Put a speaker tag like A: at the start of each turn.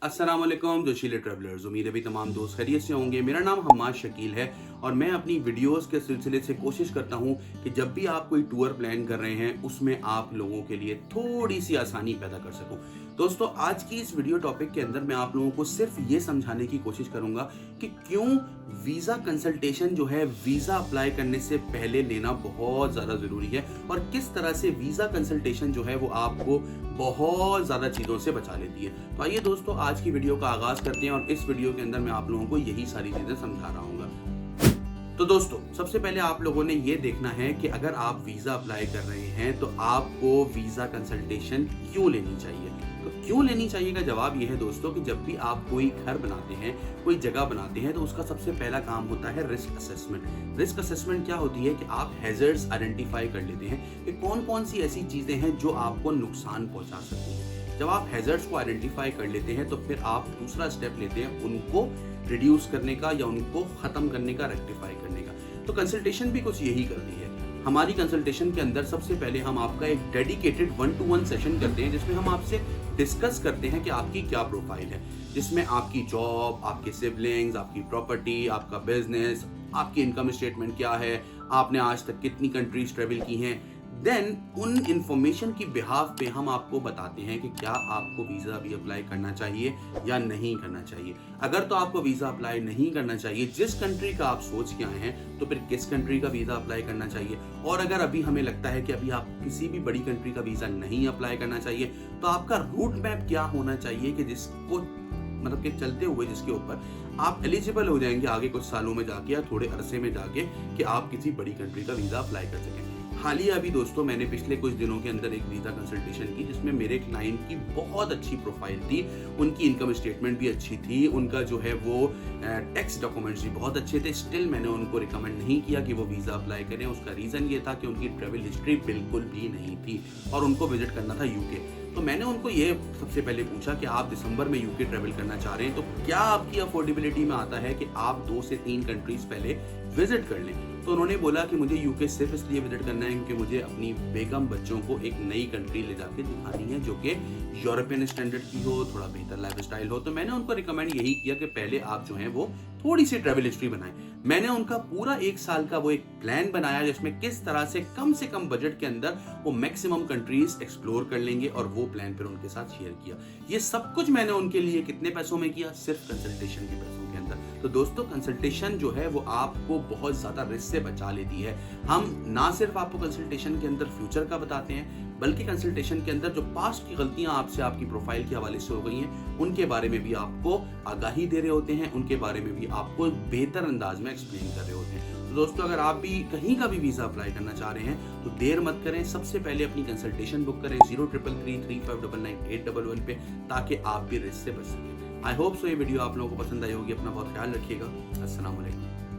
A: अस्सलामुअलैकुम जोशीले ट्रैवलर्स। उम्मीद है भी तमाम दोस्त खैरियत से होंगे। मेरा नाम हम्माद शकील है और मैं अपनी वीडियोस के सिलसिले से कोशिश करता हूं कि जब भी आप कोई टूर प्लान कर रहे हैं उसमें आप लोगों के लिए थोड़ी सी आसानी पैदा कर सकूं। दोस्तों, आज की इस वीडियो टॉपिक के अंदर मैं आप लोगों को सिर्फ ये समझाने की कोशिश करूंगा कि क्यों वीज़ा कंसल्टेशन जो है वीज़ा अप्लाई करने से पहले लेना बहुत ज़्यादा ज़रूरी है और किस तरह से वीज़ा कंसल्टेशन जो है वो आपको बहुत ज़्यादा चीज़ों से बचा लेती है। तो आइए दोस्तों, आज की वीडियो का आगाज़ करते हैं और इस वीडियो के अंदर मैं आप लोगों को यही सारी चीज़ें समझा रहा हूँ। तो दोस्तों, सबसे पहले आप लोगों ने ये देखना है कि अगर आप वीज़ा अप्लाई कर रहे हैं तो आपको वीज़ा कंसल्टेशन क्यों लेनी चाहिए। तो क्यों लेनी चाहिए का जवाब ये है दोस्तों कि जब भी आप कोई घर बनाते हैं, कोई जगह बनाते हैं, तो उसका सबसे पहला काम होता है रिस्क असेसमेंट। रिस्क असेसमेंट क्या होती है कि आप हैजर्ड्स आइडेंटिफाई कर लेते हैं कि कौन कौन सी ऐसी चीज़ें हैं जो आपको नुकसान पहुंचा सकती हैं। जब आप हैजर्ड्स को आइडेंटिफाई कर लेते हैं तो फिर आप दूसरा स्टेप लेते हैं उनको रिड्यूस करने का या उनको ख़त्म करने का, रेक्टिफाई करने का। तो कंसल्टेशन भी कुछ यही करती है। हमारी कंसल्टेशन के अंदर सबसे पहले हम आपका एक डेडिकेटेड 1-to-1 सेशन करते हैं जिसमें हम आपसे डिस्कस करते हैं कि आपकी क्या प्रोफाइल है, जिसमें आपकी जॉब, आपके सिबलिंग्स, आपकी प्रॉपर्टी, आपका बिजनेस, आपकी इनकम स्टेटमेंट क्या है, आपने आज तक कितनी कंट्रीज ट्रेवल की हैं। देन उन इंफॉर्मेशन की बिहाफ पे हम आपको बताते हैं कि क्या आपको वीज़ा भी अप्लाई करना चाहिए या नहीं करना चाहिए। अगर तो आपको वीज़ा अप्लाई नहीं करना चाहिए, जिस कंट्री का आप सोच के आए हैं, तो फिर किस कंट्री का वीज़ा अप्लाई करना चाहिए। और अगर अभी हमें लगता है कि अभी आप किसी भी बड़ी कंट्री का वीज़ा नहीं अप्लाई करना चाहिए, तो आपका रूट मैप क्या होना चाहिए कि जिसको मतलब कि चलते हुए जिसके ऊपर आप एलिजिबल हो जाएंगे आगे कुछ सालों में जाके या थोड़े अरसे में जाके कि आप किसी बड़ी कंट्री का वीज़ा अप्लाई कर सकें। हालिया अभी दोस्तों मैंने पिछले कुछ दिनों के अंदर एक वीज़ा कंसल्टेशन की जिसमें मेरे क्लाइंट की बहुत अच्छी प्रोफाइल थी, उनकी इनकम स्टेटमेंट भी अच्छी थी, उनका जो है वो टैक्स डॉक्यूमेंट्स भी बहुत अच्छे थे। स्टिल मैंने उनको रिकमेंड नहीं किया कि वो वीज़ा अप्लाई करें। उसका रीज़न ये था कि उनकी ट्रैवल हिस्ट्री बिल्कुल भी नहीं थी और उनको विजिट करना था यूके। तो मैंने उनको ये सबसे पहले पूछा कि आप दिसंबर में यूके ट्रैवल करना चाह रहे हैं तो क्या आपकी अफोर्डेबिलिटी में आता है कि आप 2 से 3 कंट्रीज पहले विजिट कर लें। तो उन्होंने बोला कि मुझे यूके सिर्फ इसलिए विजिट करना है क्योंकि मुझे अपनी बेगम बच्चों को एक नई कंट्री ले जाके दिखानी है जो कि यूरोपियन स्टैंडर्ड की हो, थोड़ा बेहतर लाइफस्टाइल हो। तो मैंने उनको रिकमेंड यही किया कि पहले आप जो है वो थोड़ी सी ट्रैवल हिस्ट्री बनाएं। मैंने उनका पूरा 1 साल का वो एक प्लान बनाया जिसमें किस तरह से कम बजट के अंदर वो मैक्सिमम कंट्रीज एक्सप्लोर कर लेंगे और वो प्लान फिर उनके साथ शेयर किया। ये सब कुछ मैंने उनके लिए कितने पैसों में किया? सिर्फ कंसल्टेशन के पैसों के अंदर। तो दोस्तों, कंसल्टेशन जो है वो आपको बहुत ज्यादा रिस्क से बचा लेती है। हम ना सिर्फ आपको कंसल्टेशन के अंदर फ्यूचर का बताते हैं बल्कि कंसल्टेशन के अंदर जो पास्ट की गलतियां आपसे आपकी प्रोफाइल के हवाले से हो गई हैं उनके बारे में भी आपको आगाही दे रहे होते हैं, उनके बारे में भी आपको बेहतर अंदाज में एक्सप्लेन कर रहे होते हैं। तो दोस्तों, अगर आप भी कहीं का भी वीज़ा अप्लाई करना चाह रहे हैं तो देर मत करें, सबसे पहले अपनी कंसल्टेशन बुक करें 03333599 पे ताकि आप भी रिस्क से बच सकें। आई होप सो ये वीडियो आप लोगों को पसंद आई होगी। अपना बहुत ख्याल रखिएगा। अस्सलाम वालेकुम।